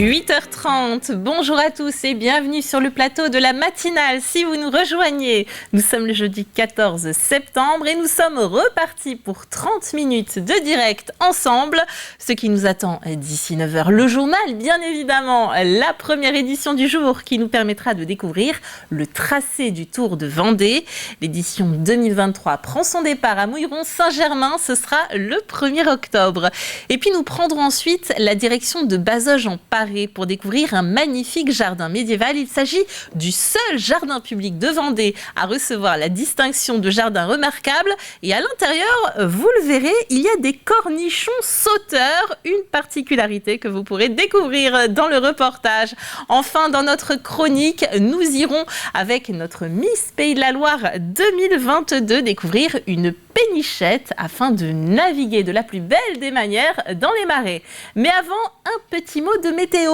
8h30, bonjour à tous et bienvenue sur le plateau de la matinale. Si vous nous rejoignez, nous sommes le jeudi 14 septembre et nous sommes repartis pour 30 minutes de direct ensemble. Ce qui nous attend d'ici 9h, le journal, bien évidemment, la première édition du jour qui nous permettra de découvrir le tracé du Tour de Vendée. L'édition 2023 prend son départ à Mouilleron-Saint-Germain, ce sera le 1er octobre. Et puis nous prendrons ensuite la direction de Bazoges en Paris pour découvrir un magnifique jardin médiéval. Il s'agit du seul jardin public de Vendée à recevoir la distinction de jardin remarquable. Et à l'intérieur, vous le verrez, il y a des cornichons sauteurs, une particularité que vous pourrez découvrir dans le reportage. Enfin, dans notre chronique, nous irons avec notre Miss Pays de la Loire 2022 découvrir une pénichette afin de naviguer de la plus belle des manières dans les marais. Mais avant, un petit mot de météo,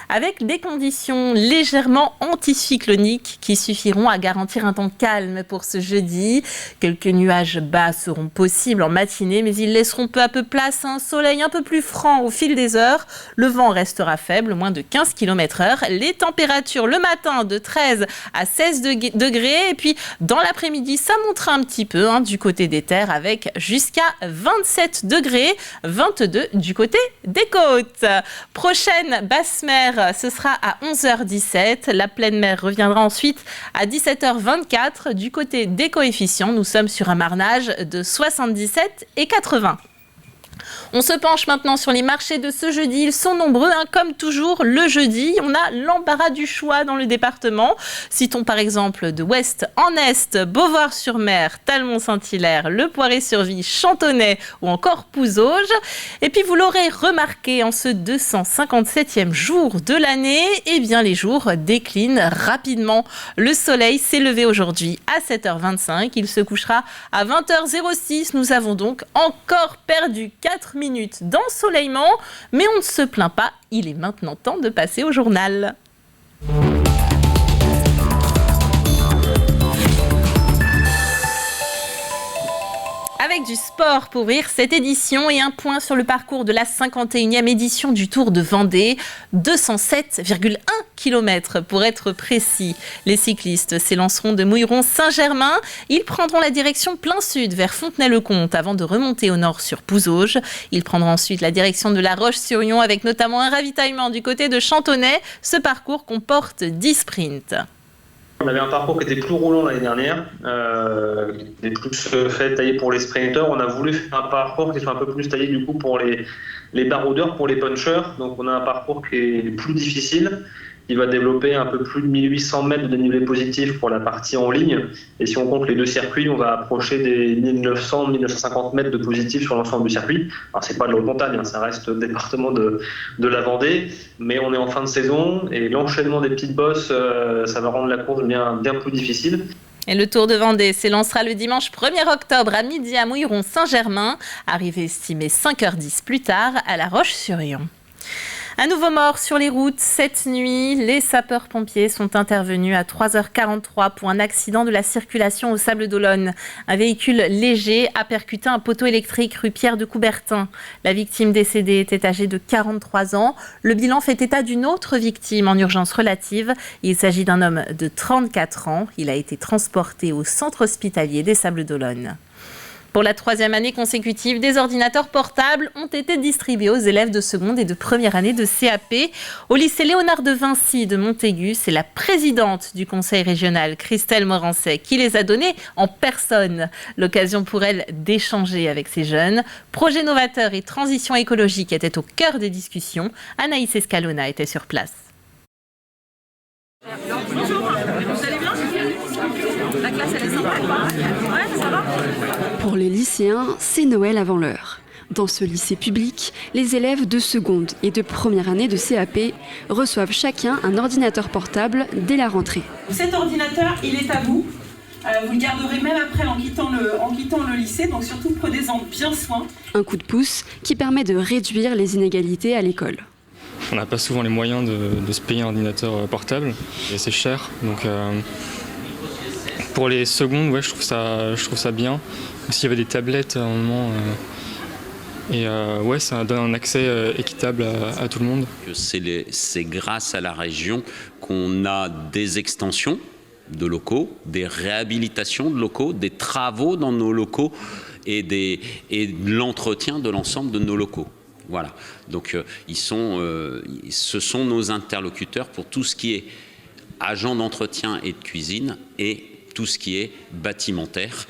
avec des conditions légèrement anticycloniques qui suffiront à garantir un temps calme pour ce jeudi. Quelques nuages bas seront possibles en matinée, mais ils laisseront peu à peu place à un soleil un peu plus franc au fil des heures. Le vent restera faible, moins de 15 km/h. Les températures le matin de 13 à 16 degrés, et puis dans l'après-midi, ça montera un petit peu du côté des terres avec jusqu'à 27 degrés, 22 du côté des côtes. Prochaine basse mer, ce sera à 11h17. La pleine mer reviendra ensuite à 17h24. Du côté des coefficients, nous sommes sur un marnage de 77 et 80. On se penche maintenant sur les marchés de ce jeudi. Ils sont nombreux, comme toujours le jeudi. On a l'embarras du choix dans le département. Citons par exemple de ouest en est, Beauvoir-sur-Mer, Talmont-Saint-Hilaire, Le Poiré-sur-Vie, Chantonnay ou encore Pouzauges. Et puis vous l'aurez remarqué, en ce 257e jour de l'année, eh bien les jours déclinent rapidement. Le soleil s'est levé aujourd'hui à 7h25. Il se couchera à 20h06. Nous avons donc encore perdu 4 minutes d'ensoleillement, mais on ne se plaint pas, il est maintenant temps de passer au journal. Avec du sport pour ouvrir cette édition et un point sur le parcours de la 51e édition du Tour de Vendée, 207,1 km pour être précis. Les cyclistes s'élanceront de Mouilleron-Saint-Germain. Ils prendront la direction plein sud vers Fontenay-le-Comte avant de remonter au nord sur Pouzauges. Ils prendront ensuite la direction de La Roche-sur-Yon avec notamment un ravitaillement du côté de Chantonnay. Ce parcours comporte 10 sprints. On avait un parcours qui était plus roulant l'année dernière, des plus taillé pour les sprinteurs. On a voulu faire un parcours qui soit un peu plus taillé du coup pour les baroudeurs, pour les punchers. Donc on a un parcours qui est plus difficile, qui va développer un peu plus de 1800 mètres de dénivelé positif pour la partie en ligne. Et si on compte les deux circuits, on va approcher des 1900-1950 mètres de positif sur l'ensemble du circuit. Alors c'est pas de l'haute montagne, ça reste le département de la Vendée, mais on est en fin de saison et l'enchaînement des petites bosses, ça va rendre la course bien plus difficile. Et le Tour de Vendée s'élancera le dimanche 1er octobre à midi à Mouilleron-Saint-Germain, arrivée estimée 5h10 plus tard à La Roche-sur-Yon. Un nouveau mort sur les routes cette nuit. Les sapeurs-pompiers sont intervenus à 3h43 pour un accident de la circulation au Sables-d'Olonne. Un véhicule léger a percuté un poteau électrique rue Pierre de Coubertin. La victime décédée était âgée de 43 ans. Le bilan fait état d'une autre victime en urgence relative. Il s'agit d'un homme de 34 ans. Il a été transporté au centre hospitalier des Sables-d'Olonne. Pour la 3e année consécutive, des ordinateurs portables ont été distribués aux élèves de seconde et de première année de CAP. Au lycée Léonard de Vinci de Montaigu, c'est la présidente du conseil régional, Christelle Morancet, qui les a donnés en personne. L'occasion pour elle d'échanger avec ces jeunes. Projet novateur et transition écologique étaient au cœur des discussions. Anaïs Escalona était sur place. Bonjour, vous allez bien ? La classe elle est sympa, ouais, ça va ? Pour les lycéens, c'est Noël avant l'heure. Dans ce lycée public, les élèves de seconde et de première année de CAP reçoivent chacun un ordinateur portable dès la rentrée. Cet ordinateur, il est à vous. Vous le garderez même après en quittant le lycée, donc surtout prenez-en bien soin. Un coup de pouce qui permet de réduire les inégalités à l'école. On n'a pas souvent les moyens de se payer un ordinateur portable et c'est cher. Donc pour les secondes, ouais, je trouve ça bien. S'il y avait des tablettes à un moment, Et ouais, ça donne un accès équitable à tout le monde. C'est grâce à la région qu'on a des extensions de locaux, des réhabilitations de locaux, des travaux dans nos locaux et de l'entretien de l'ensemble de nos locaux. Voilà. Donc ce sont nos interlocuteurs pour tout ce qui est agent d'entretien et de cuisine et tout ce qui est bâtimentaire,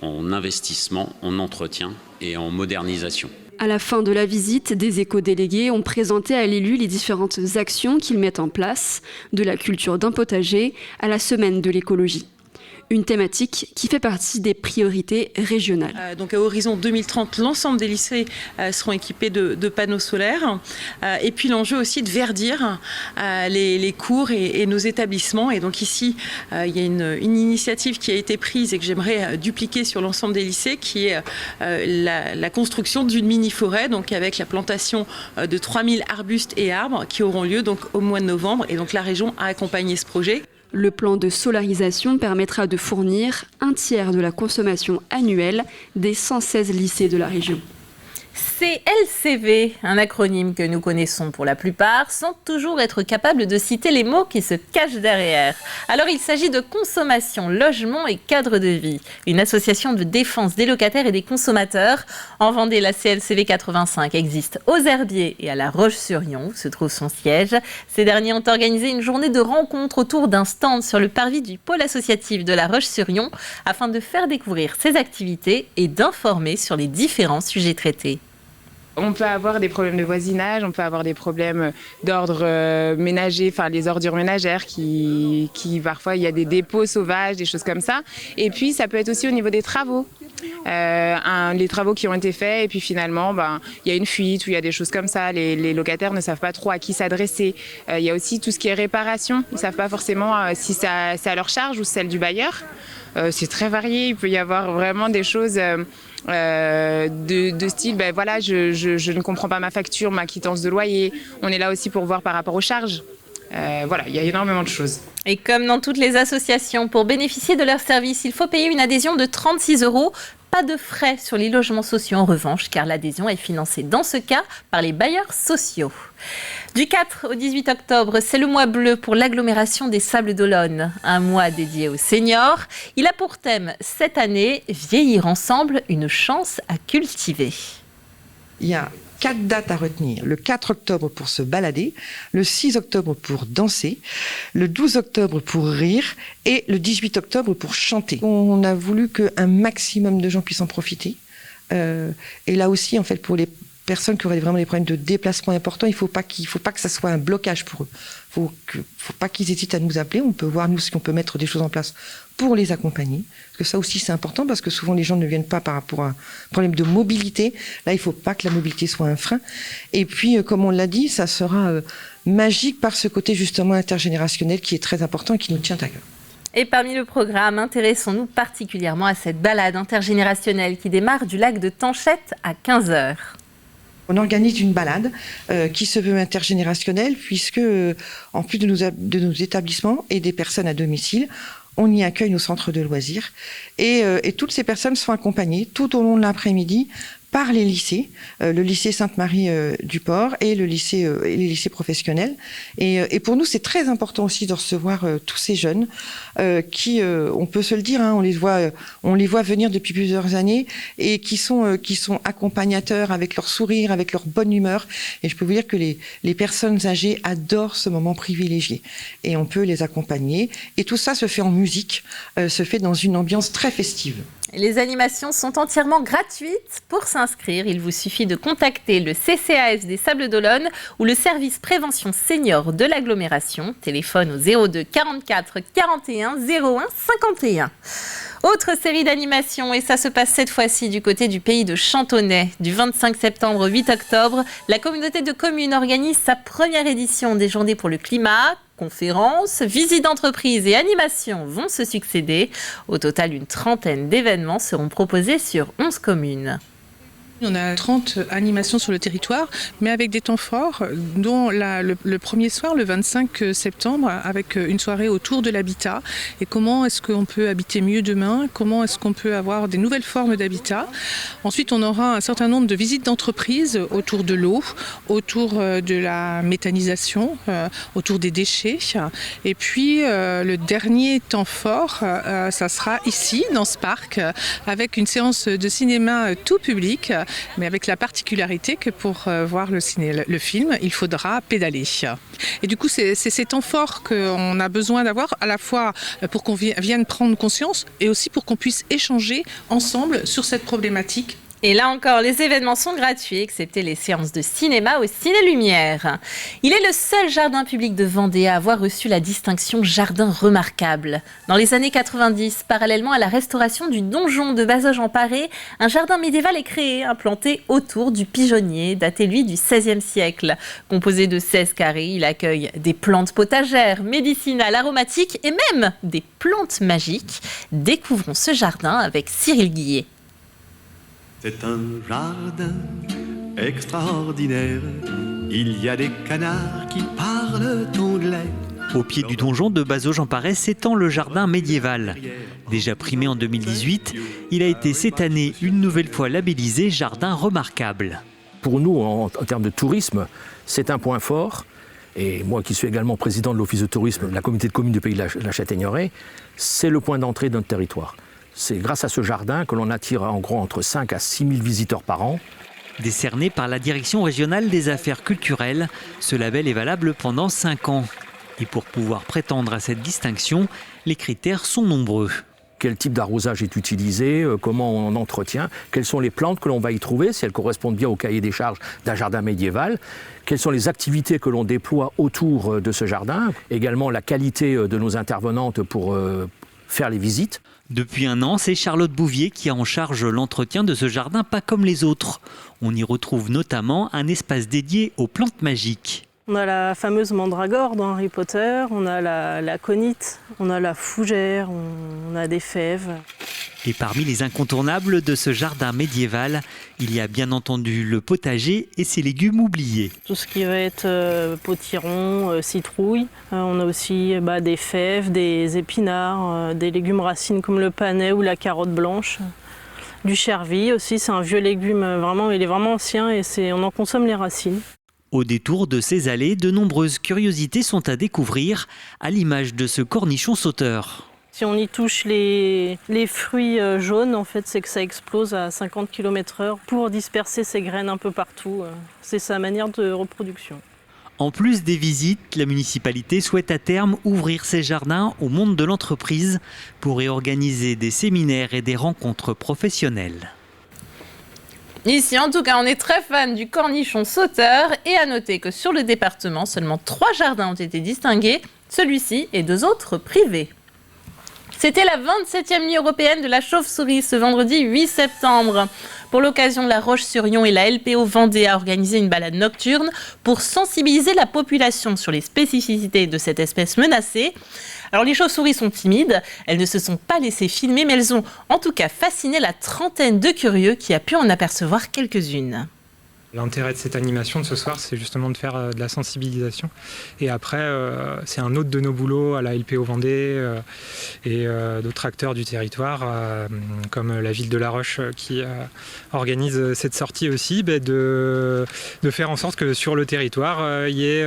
en investissement, en entretien et en modernisation. À la fin de la visite, des éco-délégués ont présenté à l'élu les différentes actions qu'ils mettent en place, de la culture d'un potager à la semaine de l'écologie. Une thématique qui fait partie des priorités régionales. Donc à horizon 2030, l'ensemble des lycées seront équipés de panneaux solaires. Et puis l'enjeu aussi de verdir les cours et nos établissements. Et donc ici, il y a une initiative qui a été prise et que j'aimerais dupliquer sur l'ensemble des lycées, qui est la construction d'une mini-forêt, donc avec la plantation de 3000 arbustes et arbres qui auront lieu donc au mois de novembre. Et donc la région a accompagné ce projet. Le plan de solarisation permettra de fournir un tiers de la consommation annuelle des 116 lycées de la région. CLCV, un acronyme que nous connaissons pour la plupart, sans toujours être capable de citer les mots qui se cachent derrière. Alors il s'agit de Consommation, Logement et Cadre de Vie, une association de défense des locataires et des consommateurs. En Vendée, la CLCV 85 existe aux Herbiers et à La Roche-sur-Yon, où se trouve son siège. Ces derniers ont organisé une journée de rencontre autour d'un stand sur le parvis du pôle associatif de La Roche-sur-Yon afin de faire découvrir ses activités et d'informer sur les différents sujets traités. On peut avoir des problèmes de voisinage, on peut avoir des problèmes d'ordre ménager, enfin les ordures ménagères qui parfois il y a des dépôts sauvages, des choses comme ça. Et puis ça peut être aussi au niveau des travaux. Les travaux qui ont été faits et puis finalement il y a une fuite ou il y a des choses comme ça, les locataires ne savent pas trop à qui s'adresser. Il y a aussi tout ce qui est réparation, ils ne savent pas forcément si c'est à leur charge ou celle du bailleur. C'est très varié, il peut y avoir vraiment des choses de style, voilà, je ne comprends pas ma facture, ma quittance de loyer. On est là aussi pour voir par rapport aux charges. Voilà, il y a énormément de choses. Et comme dans toutes les associations, pour bénéficier de leurs services, il faut payer une adhésion de 36 €. Pas de frais sur les logements sociaux en revanche, car l'adhésion est financée dans ce cas par les bailleurs sociaux. Du 4 au 18 octobre, c'est le mois bleu pour l'agglomération des Sables d'Olonne, un mois dédié aux seniors. Il a pour thème cette année « Vieillir ensemble, une chance à cultiver ». Il y a 4 dates à retenir. Le 4 octobre pour se balader, le 6 octobre pour danser, le 12 octobre pour rire et le 18 octobre pour chanter. On a voulu qu'un maximum de gens puissent en profiter. Et là aussi, en fait, pour les personnes qui auraient vraiment des problèmes de déplacement importants, il ne faut pas que ça soit un blocage pour eux. Il ne faut pas qu'ils hésitent à nous appeler. On peut voir, nous, si on peut mettre des choses en place pour les accompagner. Parce que ça aussi, c'est important, parce que souvent, les gens ne viennent pas par rapport à un problème de mobilité. Là, il ne faut pas que la mobilité soit un frein. Et puis, comme on l'a dit, ça sera magique par ce côté, justement, intergénérationnel qui est très important et qui nous tient à cœur. Et parmi le programme, intéressons-nous particulièrement à cette balade intergénérationnelle qui démarre du lac de Tanchette à 15h. On organise une balade qui se veut intergénérationnelle puisque, en plus de nos établissements et des personnes à domicile, on y accueille nos centres de loisirs. Et toutes ces personnes sont accompagnées tout au long de l'après-midi par les lycées, le lycée Sainte-Marie du Port et les lycées professionnels. Et pour nous, c'est très important aussi de recevoir tous ces jeunes qui, on peut se le dire, on les voit venir depuis plusieurs années et qui sont accompagnateurs avec leur sourire, avec leur bonne humeur. Et je peux vous dire que les personnes âgées adorent ce moment privilégié. Et on peut les accompagner. Et tout ça se fait en musique, se fait dans une ambiance très festive. Les animations sont entièrement gratuites. Pour s'inscrire, il vous suffit de contacter le CCAS des Sables d'Olonne ou le service prévention senior de l'agglomération. Téléphone au 02 44 41 01 51. Autre série d'animations, et ça se passe cette fois-ci du côté du pays de Chantonnay. Du 25 septembre au 8 octobre, la communauté de communes organise sa première édition des Journées pour le climat. Conférences, visites d'entreprise et animations vont se succéder. Au total, une trentaine d'événements seront proposés sur 11 communes. On a 30 animations sur le territoire, mais avec des temps forts, dont le premier soir, le 25 septembre, avec une soirée autour de l'habitat. Et comment est-ce qu'on peut habiter mieux demain ? Comment est-ce qu'on peut avoir des nouvelles formes d'habitat ? Ensuite, on aura un certain nombre de visites d'entreprises autour de l'eau, autour de la méthanisation, autour des déchets. Et puis, le dernier temps fort, ça sera ici, dans ce parc, avec une séance de cinéma tout public, mais avec la particularité que pour voir le film, il faudra pédaler. Et du coup, c'est ces temps forts qu'on a besoin d'avoir, à la fois pour qu'on vienne prendre conscience et aussi pour qu'on puisse échanger ensemble sur cette problématique. Et là encore, les événements sont gratuits, excepté les séances de cinéma au Ciné Lumière. Il est le seul jardin public de Vendée à avoir reçu la distinction Jardin remarquable. Dans les années 90, parallèlement à la restauration du donjon de Bazoges-en-Paré, un jardin médiéval est créé, implanté autour du pigeonnier, daté lui du XVIe siècle. Composé de 16 carrés, il accueille des plantes potagères, médicinales, aromatiques et même des plantes magiques. Découvrons ce jardin avec Cyril Guillet. C'est un jardin extraordinaire, il y a des canards qui parlent anglais. Au pied du donjon de Bazoges-en-Paré s'étend le jardin médiéval. Déjà primé en 2018, il a été cette année une nouvelle fois labellisé jardin remarquable. Pour nous, en termes de tourisme, c'est un point fort. Et moi qui suis également président de l'Office de tourisme de la communauté de communes du Pays de la Châtaigneraie, c'est le point d'entrée de notre territoire. C'est grâce à ce jardin que l'on attire en gros entre 5 à 6 000 visiteurs par an. Décerné par la Direction régionale des affaires culturelles, ce label est valable pendant 5 ans. Et pour pouvoir prétendre à cette distinction, les critères sont nombreux. Quel type d'arrosage est utilisé, comment on entretient, quelles sont les plantes que l'on va y trouver, si elles correspondent bien au cahier des charges d'un jardin médiéval, quelles sont les activités que l'on déploie autour de ce jardin, également la qualité de nos intervenantes pour faire les visites. Depuis 1 an, c'est Charlotte Bouvier qui a en charge l'entretien de ce jardin pas comme les autres. On y retrouve notamment un espace dédié aux plantes magiques. On a la fameuse mandragore dans Harry Potter, on a la conite, on a la fougère, on a des fèves. Et parmi les incontournables de ce jardin médiéval, il y a bien entendu le potager et ses légumes oubliés. Tout ce qui va être potiron, citrouille. On a aussi des fèves, des épinards, des légumes racines comme le panais ou la carotte blanche. Du chervil aussi, c'est un vieux légume, il est vraiment ancien et on en consomme les racines. Au détour de ces allées, de nombreuses curiosités sont à découvrir, à l'image de ce cornichon sauteur. Si on y touche les fruits jaunes, en fait, c'est que ça explose à 50 km/h pour disperser ses graines un peu partout. C'est sa manière de reproduction. En plus des visites, la municipalité souhaite à terme ouvrir ses jardins au monde de l'entreprise pour y organiser des séminaires et des rencontres professionnelles. Ici, en tout cas, on est très fan du cornichon sauteur et à noter que sur le département, seulement 3 jardins ont été distingués, celui-ci et 2 autres privés. C'était la 27e nuit européenne de la chauve-souris ce vendredi 8 septembre. Pour l'occasion, la Roche-sur-Yon et la LPO Vendée a organisé une balade nocturne pour sensibiliser la population sur les spécificités de cette espèce menacée. Alors les chauves-souris sont timides, elles ne se sont pas laissées filmer, mais elles ont en tout cas fasciné la trentaine de curieux qui a pu en apercevoir quelques-unes. L'intérêt de cette animation de ce soir, c'est justement de faire de la sensibilisation. Et après, c'est un autre de nos boulots à la LPO Vendée et d'autres acteurs du territoire, comme la ville de La Roche qui organise cette sortie aussi, de faire en sorte que sur le territoire, il y ait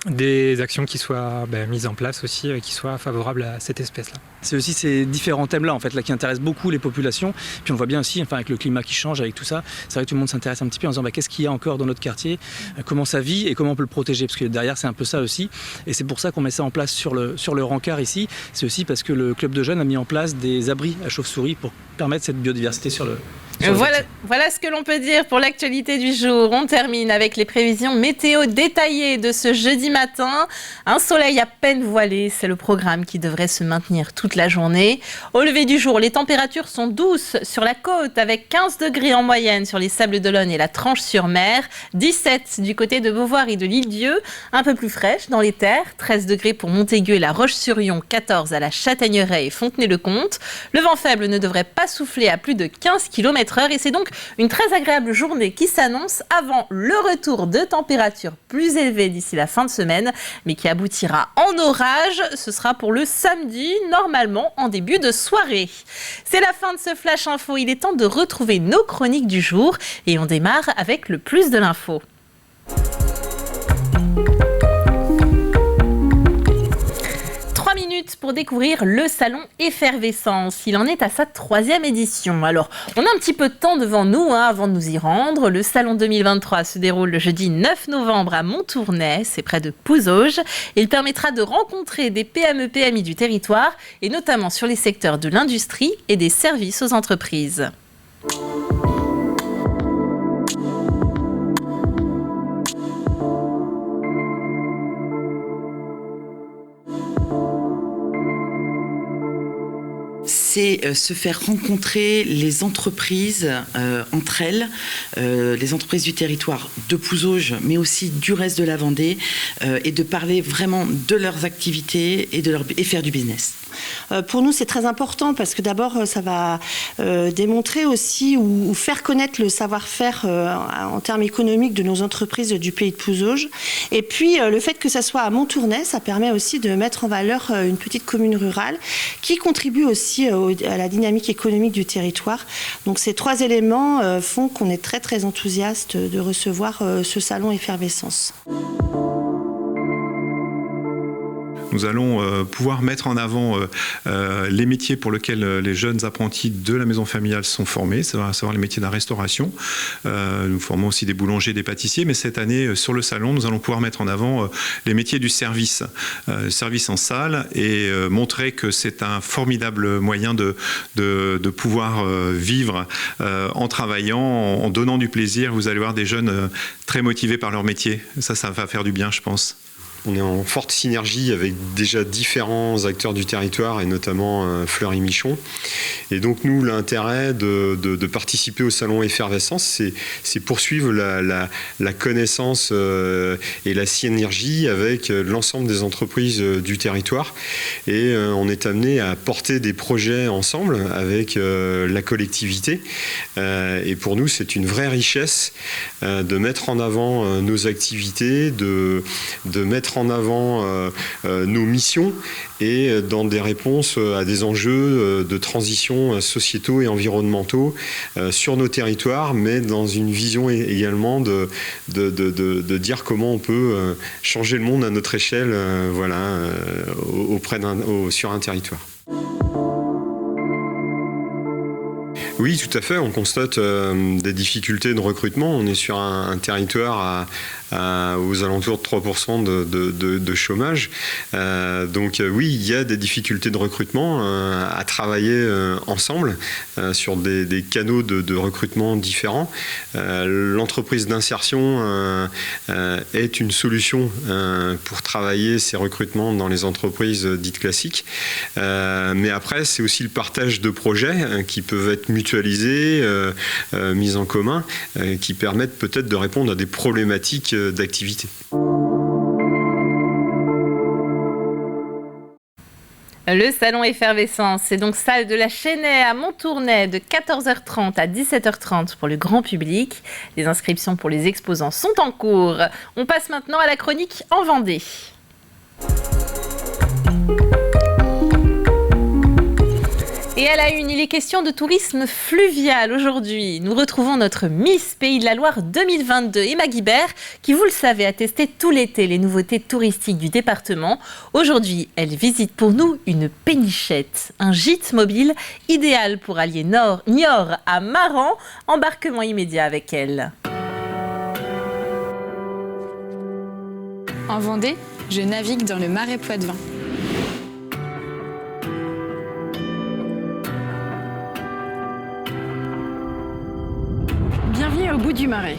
des actions qui soient mises en place aussi, qui soient favorables à cette espèce-là. C'est aussi ces différents thèmes-là en fait, là, qui intéressent beaucoup les populations. Puis on voit bien aussi, avec le climat qui change, avec tout ça, c'est vrai que tout le monde s'intéresse un petit peu en disant qu'est-ce qu'il y a encore dans notre quartier, comment ça vit et comment on peut le protéger. Parce que derrière, c'est un peu ça aussi. Et c'est pour ça qu'on met ça en place sur le rencard ici. C'est aussi parce que le club de jeunes a mis en place des abris à chauves-souris pour permettre cette biodiversité sur le Voilà ce que l'on peut dire pour l'actualité du jour. On termine avec les prévisions météo détaillées de ce jeudi matin. Un soleil à peine voilé, c'est le programme qui devrait se maintenir toute la journée. Au lever du jour, les températures sont douces sur la côte avec 15 degrés en moyenne sur les Sables-d'Olonne et la Tranche-sur-Mer, 17 du côté de Beauvoir et de l'Île-Dieu, un peu plus fraîche dans les terres, 13 degrés pour Montaigu et la Roche-sur-Yon, 14 à la Châtaigneraie et Fontenay-le-Comte. Le vent faible ne devrait pas souffler à plus de 15 km/h. 24 heures et c'est donc une très agréable journée qui s'annonce avant le retour de températures plus élevées d'ici la fin de semaine, mais qui aboutira en orage. Ce sera pour le samedi, normalement en début de soirée. C'est la fin de ce Flash Info. Il est temps de retrouver nos chroniques du jour et on démarre avec le plus de l'info. Minutes pour découvrir le salon Effervescence. Il en est à sa 3e édition. Alors, on a un petit peu de temps devant nous avant de nous y rendre. Le salon 2023 se déroule le jeudi 9 novembre à Montournai, c'est près de Pouzauges. Il permettra de rencontrer des PME-PMI du territoire et notamment sur les secteurs de l'industrie et des services aux entreprises. C'est se faire rencontrer les entreprises entre elles, les entreprises du territoire de Pouzauges, mais aussi du reste de la Vendée, et de parler vraiment de leurs activités et faire du business. Pour nous, c'est très important parce que d'abord, ça va démontrer aussi ou faire connaître le savoir-faire en termes économiques de nos entreprises du pays de Pouzauges. Et puis, le fait que ça soit à Montournai, ça permet aussi de mettre en valeur une petite commune rurale qui contribue aussi à la dynamique économique du territoire. Donc, ces 3 éléments font qu'on est très, très enthousiaste de recevoir ce salon Effervescence. Nous allons pouvoir mettre en avant les métiers pour lesquels les jeunes apprentis de la maison familiale sont formés, à savoir les métiers de la restauration. Nous formons aussi des boulangers, des pâtissiers, mais cette année, sur le salon, nous allons pouvoir mettre en avant les métiers du service en salle et montrer que c'est un formidable moyen de pouvoir vivre en travaillant, en donnant du plaisir. Vous allez voir des jeunes très motivés par leur métier. Ça va faire du bien, je pense. On est en forte synergie avec déjà différents acteurs du territoire et notamment Fleury Michon. Et donc nous, l'intérêt de participer au salon Effervescence, c'est poursuivre la connaissance et la synergie avec l'ensemble des entreprises du territoire. Et on est amené à porter des projets ensemble avec la collectivité. Et pour nous, c'est une vraie richesse de mettre en avant nos activités, de mettre en avant nos missions et dans des réponses à des enjeux de transition sociétaux et environnementaux sur nos territoires, mais dans une vision également de dire comment on peut changer le monde à notre échelle sur un territoire. Oui, tout à fait. On constate des difficultés de recrutement. On est sur un territoire aux alentours de 3% de chômage. Donc oui, il y a des difficultés de recrutement à travailler ensemble sur des canaux de recrutement différents. L'entreprise d'insertion est une solution pour travailler ces recrutements dans les entreprises dites classiques. Mais après, c'est aussi le partage de projets qui peuvent être mutualisés, mis en commun, qui permettent peut-être de répondre à des problématiques d'activité. Le salon Effervescence, c'est donc salle de la Chênaie à Montournai de 14h30 à 17h30 pour le grand public. Les inscriptions pour les exposants sont en cours. On passe maintenant à la chronique en Vendée. Et à la une, il est question de tourisme fluvial aujourd'hui. Nous retrouvons notre Miss Pays de la Loire 2022, Emma Guibert, qui, vous le savez, a testé tout l'été les nouveautés touristiques du département. Aujourd'hui, elle visite pour nous une pénichette, un gîte mobile idéal pour allier Niort à Maran. Embarquement immédiat avec elle. En Vendée, je navigue dans le Marais Poitevin. Bienvenue au bout du marais.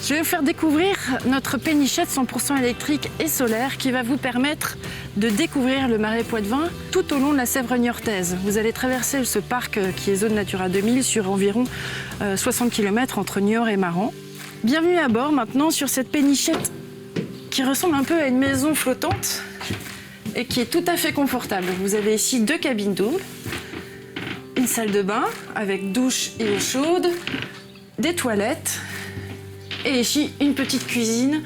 Je vais vous faire découvrir notre pénichette 100% électrique et solaire qui va vous permettre de découvrir le Marais Poitevin tout au long de la Sèvre niortaise. Vous allez traverser ce parc qui est zone Natura 2000 sur environ 60 km entre Niort et Maran. Bienvenue à bord maintenant sur cette pénichette qui ressemble un peu à une maison flottante et qui est tout à fait confortable. Vous avez ici 2 cabines doubles une salle de bain avec douche et eau chaude, des toilettes et ici une petite cuisine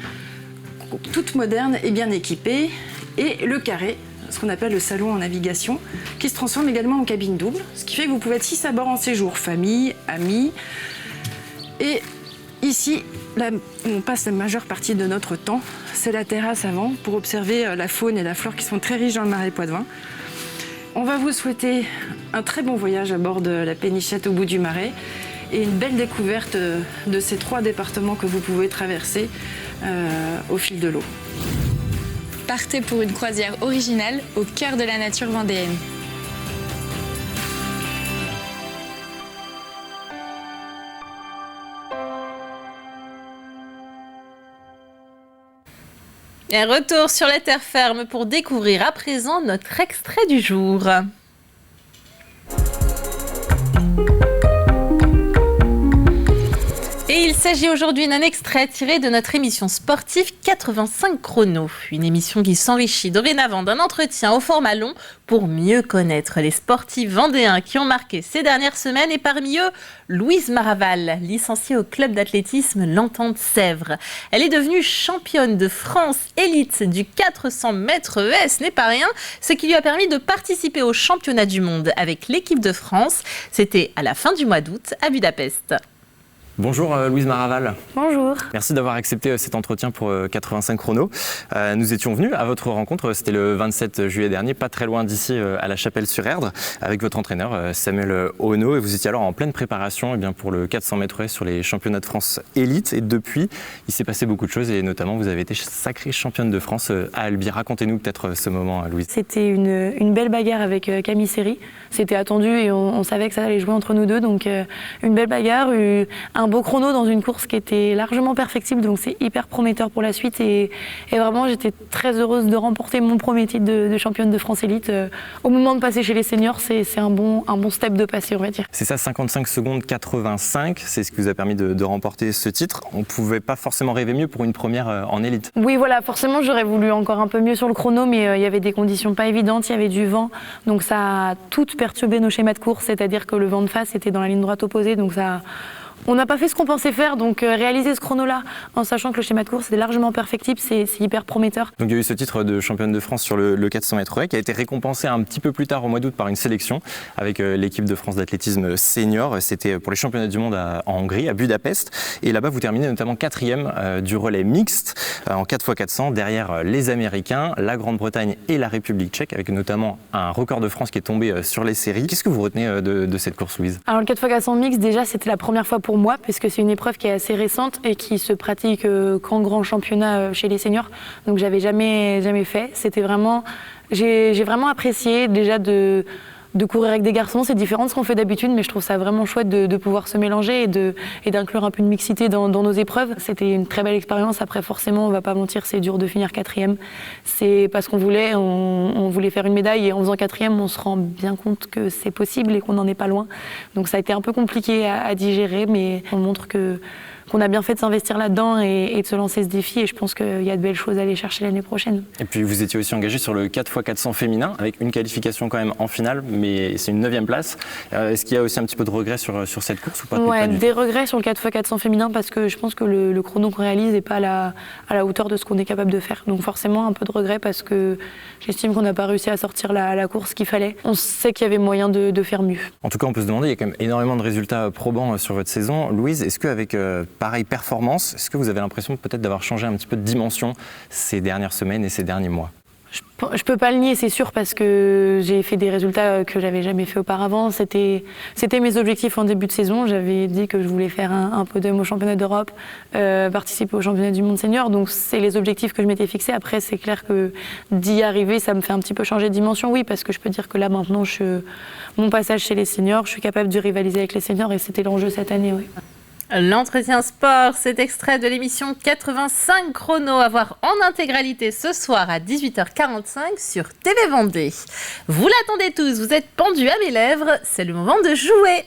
toute moderne et bien équipée et le carré, ce qu'on appelle le salon en navigation, qui se transforme également en cabine double, ce qui fait que vous pouvez être 6 à bord en séjour, famille, amis. Et ici, là, on passe la majeure partie de notre temps, c'est la terrasse avant pour observer la faune et la flore qui sont très riches dans le marais Poitevin. On va vous souhaiter un très bon voyage à bord de la Pénichette au bout du marais et une belle découverte de ces 3 départements que vous pouvez traverser au fil de l'eau. Partez pour une croisière originale au cœur de la nature vendéenne. Et retour sur la terre ferme pour découvrir à présent notre extrait du jour. Et il s'agit aujourd'hui d'un extrait tiré de notre émission sportive 85 chrono. Une émission qui s'enrichit dorénavant d'un entretien au format long pour mieux connaître les sportifs vendéens qui ont marqué ces dernières semaines. Et parmi eux, Louise Maraval, licenciée au club d'athlétisme L'Entente Sèvres. Elle est devenue championne de France élite du 400 mètres ES, ce n'est pas rien, ce qui lui a permis de participer au championnat du monde avec l'équipe de France. C'était à la fin du mois d'août à Budapest. Bonjour Louise Maraval. Bonjour. Merci d'avoir accepté cet entretien pour 85 chrono. Nous étions venus à votre rencontre, c'était le 27 juillet dernier, pas très loin d'ici à la Chapelle-sur-Erdre, avec votre entraîneur Samuel Ono. Et vous étiez alors en pleine préparation pour le 400 mètres sur les championnats de France élite. Et depuis, il s'est passé beaucoup de choses et notamment vous avez été sacrée championne de France à Albi. Racontez-nous peut-être ce moment, Louise. C'était une belle bagarre avec Camille Seri. C'était attendu et on savait que ça allait jouer entre nous deux. Donc une belle bagarre, un beau chrono dans une course qui était largement perfectible, donc c'est hyper prometteur pour la suite et vraiment j'étais très heureuse de remporter mon premier titre de championne de France élite. Au moment de passer chez les seniors, c'est un bon step de passer, on va dire. C'est ça, 55 secondes 85, c'est ce qui vous a permis de remporter ce titre. On ne pouvait pas forcément rêver mieux pour une première en élite. Oui, voilà, forcément j'aurais voulu encore un peu mieux sur le chrono, mais il y avait des conditions pas évidentes, il y avait du vent, donc ça a tout perturbé nos schémas de course, c'est-à-dire que le vent de face était dans la ligne droite opposée, donc ça... On n'a pas fait ce qu'on pensait faire, donc réaliser ce chrono-là en sachant que le schéma de course est largement perfectible, c'est hyper prometteur. Donc il y a eu ce titre de championne de France sur le 400 mètres qui a été récompensé un petit peu plus tard au mois d'août par une sélection avec l'équipe de France d'athlétisme senior. C'était pour les championnats du monde en Hongrie, à Budapest. Et là-bas, vous terminez notamment 4e du relais mixte en 4x400 derrière les Américains, la Grande-Bretagne et la République tchèque, avec notamment un record de France qui est tombé sur les séries. Qu'est-ce que vous retenez de cette course, Louise ? Alors le 4x400 mixte, déjà, c'était la première fois pour moi, puisque c'est une épreuve qui est assez récente et qui se pratique qu'en grand championnat chez les seniors. Donc j'avais jamais fait. C'était vraiment, j'ai vraiment apprécié déjà de courir avec des garçons. C'est différent de ce qu'on fait d'habitude, mais je trouve ça vraiment chouette de pouvoir se mélanger et d'inclure un peu de mixité dans nos épreuves. C'était une très belle expérience. Après, forcément, on va pas mentir, c'est dur de finir 4e. C'est parce qu'on voulait, on voulait faire une médaille et en faisant 4e, on se rend bien compte que c'est possible et qu'on n'en est pas loin. Donc ça a été un peu compliqué à digérer, mais on montre qu'on a bien fait de s'investir là-dedans et de se lancer ce défi. Et je pense qu'il y a de belles choses à aller chercher l'année prochaine. Et puis vous étiez aussi engagé sur le 4x400 féminin avec une qualification quand même en finale, mais c'est une 9e place. Est-ce qu'il y a aussi un petit peu de regrets sur cette course ou pas? Ouais, des regrets sur le 4x400 féminin parce que je pense que le chrono qu'on réalise n'est pas à la hauteur de ce qu'on est capable de faire. Donc forcément un peu de regrets parce que j'estime qu'on n'a pas réussi à sortir la course qu'il fallait. On sait qu'il y avait moyen de faire mieux. En tout cas, on peut se demander, il y a quand même énormément de résultats probants sur votre saison. Louise, est-ce qu'avec pareille performance, est-ce que vous avez l'impression peut-être d'avoir changé un petit peu de dimension ces dernières semaines et ces derniers mois? Je peux pas le nier, c'est sûr, parce que j'ai fait des résultats que j'avais jamais fait auparavant. C'était mes objectifs en début de saison. J'avais dit que je voulais faire un podium au championnat d'Europe, participer au championnat du monde senior. Donc c'est les objectifs que je m'étais fixés. Après, c'est clair que d'y arriver, ça me fait un petit peu changer de dimension, oui, parce que je peux dire que là maintenant, mon passage chez les seniors, je suis capable de rivaliser avec les seniors et c'était l'enjeu cette année, oui. L'entretien sport, cet extrait de l'émission 85 chrono à voir en intégralité ce soir à 18h45 sur TV Vendée. Vous l'attendez tous, vous êtes pendus à mes lèvres, c'est le moment de jouer.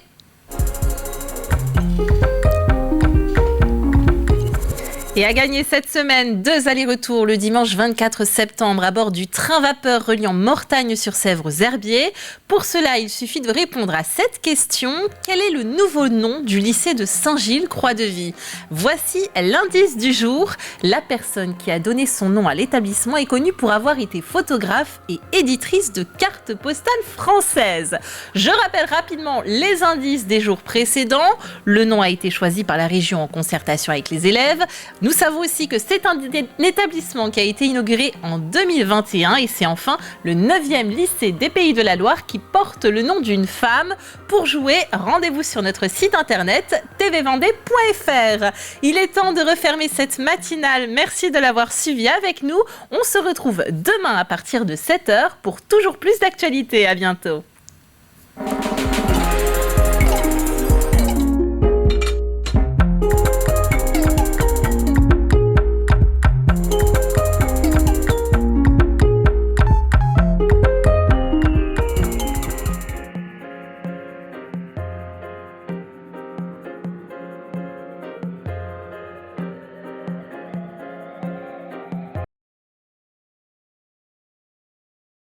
Et à gagner cette semaine, 2 allers-retours le dimanche 24 septembre à bord du train vapeur reliant Mortagne-sur-Sèvre aux Herbiers. Pour cela, il suffit de répondre à cette question. Quel est le nouveau nom du lycée de Saint-Gilles-Croix-de-Vie ? Voici l'indice du jour. La personne qui a donné son nom à l'établissement est connue pour avoir été photographe et éditrice de cartes postales françaises. Je rappelle rapidement les indices des jours précédents. Le nom a été choisi par la région en concertation avec les élèves. Nous savons aussi que c'est un établissement qui a été inauguré en 2021 et c'est enfin le 9e lycée des Pays de la Loire qui porte le nom d'une femme. Pour jouer, rendez-vous sur notre site internet tvvendée.fr. Il est temps de refermer cette matinale. Merci de l'avoir suivi avec nous. On se retrouve demain à partir de 7h pour toujours plus d'actualités. À bientôt.